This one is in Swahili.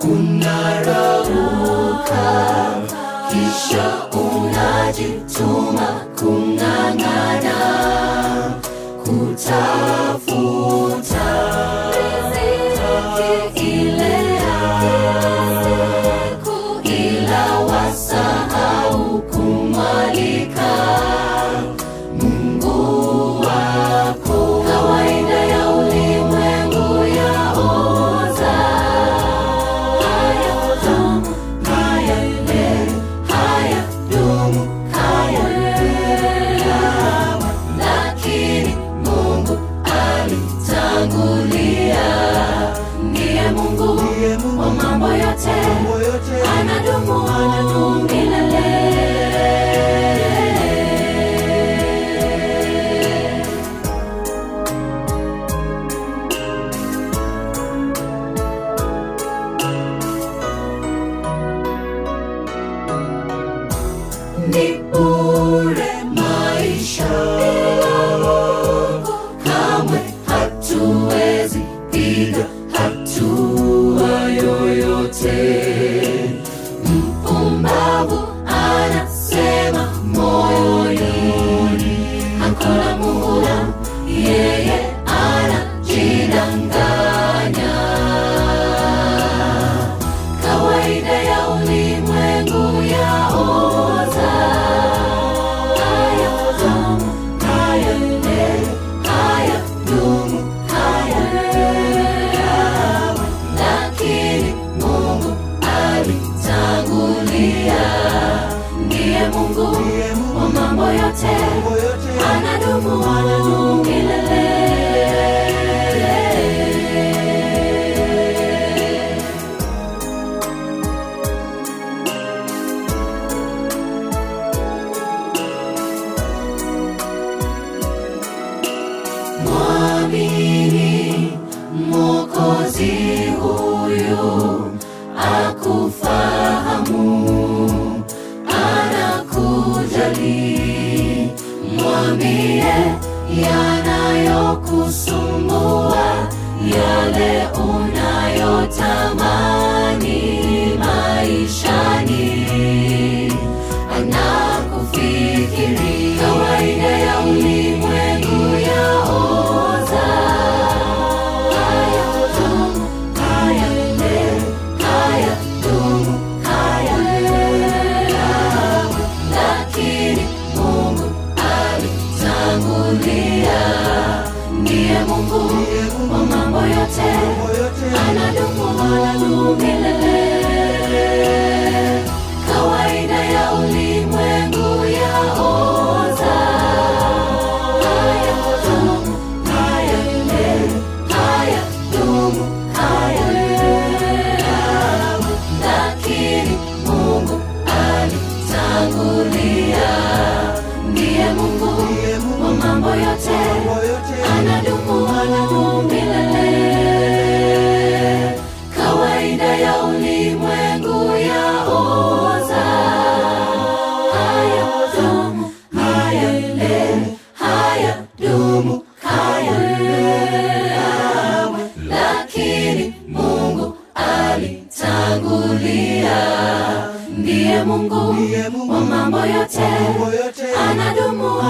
unarauka, kisha unajituma kung'ang'ana kutafuta riziki ile ya siku, ila wasahau kumwalika Mungu wako. Kawaida ya ulimwengu yaoza, hayadumu, hayadumu, lakini Mungu alitangulia. Ndiye Mungu wa mambo yote, anadumu milele. Ni bure maisha bila Mungu, kamwe hatuwezi piga hatua yoyote. Mpumbavu anasema moyoni, hakuna Mungu, yeye anajidanganya. Kawaida ya ulimwengu yaoza, hayadumu, lakini Mungu alitangulia. Ndiye Mungu wa mambo yote, anadumu milele. Mwamini Mwokozi huyu, akufahamu, anakujali. Mwambie yanayokusumbua, yale unayotamani maishani, anakufikiri. Kawaida ya ulimwengu yaoza, hayadumu, lakini Mungu alitangulia. Ndiye Mungu wa mambo yote, anadumu milele. Kawaida ya ulimwengu yaoza, hayadumu, lakini Mungu alitangulia. Ndiye Mungu wa mambo yote, anadumu milele. Kawaida ya ulimwengu yaoza, hayadumu, lakini Mungu alitangulia. Ndiye Mungu wa mambo yote, anadumu